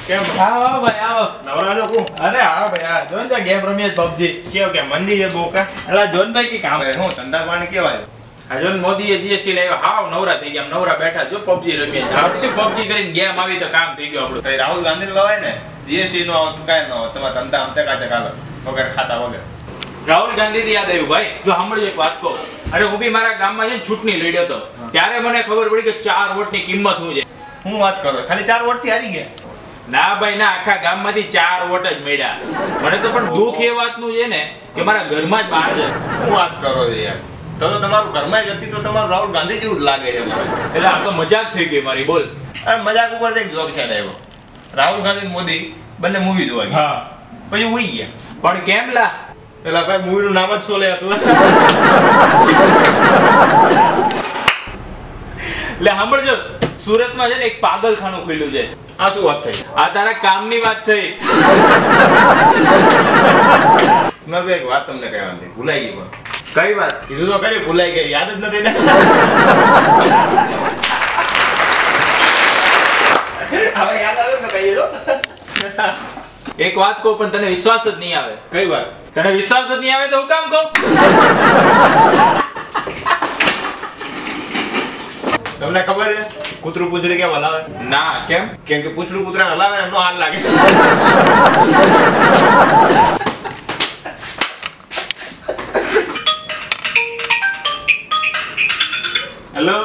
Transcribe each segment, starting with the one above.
કેમ આવો ભાઈ આવો નવરા છો કો? અરે હા ભાઈ આ જોન તો ગેમ રમીએ પબજી કેવો કે મંદી છે બહુ કા? એલા જોન ભાઈ કે કામ હું ધંધા પાણી કેવાય? આ જોન મોદીએ જીએસટી લાવ્યો હાવ નવરા થઈ ગયા નવરા બેઠા જો પબજી રમીએ આવતી પબજી કરીને ગેમ આવી તો કામ થઈ ગયું આપણું તો રાહુલ ગાંધી લવાય ને જીએસટી નો આવતું કાંઈ ન હોય તમારા ધંધા આમ ચકાચક હાલે વગર ખાતા વગર. રાહુલ ગાંધી થી યાદ આવ્યું ભાઈ જો સાંભળજો એક વાત કહું અરે હું બી મારા ગામમાં છે ને ચૂંટણી લડ્યો હતો ત્યારે મને ખબર પડી કે 4 વોટની કિંમત શું છે. હું વાત કરો ખાલી 4 વોટ થી હારી ગયા? ના ભાઈ ના આખા ગામમાંથી 4 વોટ જ મળ્યા મને તો પણ દુઃખ એ વાતનું છે ને કે મારા ઘરમાં જ બહાર છે. હું વાત કરો છો યાર તો તમારું ઘરમાં જ હતી તો તમારું રાહુલ ગાંધી જેવું જ લાગે છે મને. એટલે આ તો મજાક થઈ ગઈ મારી બોલ. અરે મજાક ઉપર એક જોક છે આવ્યો રાહુલ ગાંધી મોદી બંને મૂવી જોવા ગયા હા પછી ઉઈ ગયા. પણ કેમ લા પેલા ભાઈ મૂવી નું નામ જ સોલે હતું. એટલે સાંભળજો સુરતમાં છે ને એક પાગલખાનું ખુલ્યું છે. આ શું વાત થઈ? આ તારા કામની વાત થઈ. મેં ભાઈ એક વાત તમને કહેવાની હતી ભૂલાઈ ગઈ પણ. કઈ વાત? કીધું તો કરી ભૂલાઈ ગઈ યાદ જ નથી ને. હવે યાદ આવે ને કહી દો. એક વાત કહું પણ તને વિશ્વાસ જ નહીં આવે. કઈ વાત? તને વિશ્વાસ જ નહીં આવે તો હું કામ કહું? તમને ખબર છે કૂતરું પૂંછડી કેમ હલાવે? ના કેમ? કેમ કે પૂંછડું કૂતરાને હલાવે ને એમનો હાલ લાગે. હેલો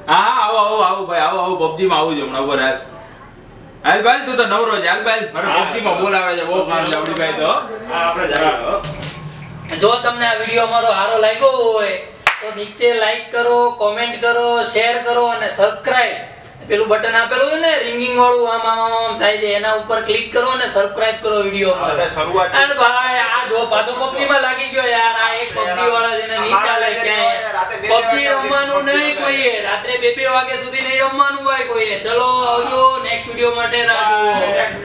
હા આવો આવો આવો ભાઈ આવો આવો પબજી માં આવું છું હમણાં ઉપર હાલ ભાઈ તું તો નવરો છે હાલ ભાઈ મને પબજી માં બોલાવે છે બહુ કામ લાવડી ભાઈ તો આ આપણે જાણો. જો તમને આ વિડીયો અમારો સારો લાગ્યો હોય તો નીચે લાઈક કરો, કોમેન્ટ કરો, શેર કરો અને સબસ્ક્રાઇબ પેલું બટન આપેલું છે ને રિંગિંગ વાળું આમ આમ આમ થાય છે એના ઉપર ક્લિક કરો અને સબસ્ક્રાઇબ કરો વિડીયોમાં. અરે શરૂઆત અરે ભાઈ આ જો પાછો પબજી માં લાગી ગયો યાર આ એક પબજી વાળા જેને નહીં ચાલે ક્યાંય પબજી રમવાનું નહીં કોઈએ રાત્રે 2-2 વાગ્યા સુધી નહીં રમવાનું ભાઈ કોઈએ. ચલો આવજો નેક્સ્ટ વિડીયો માટે રાહ જુઓ.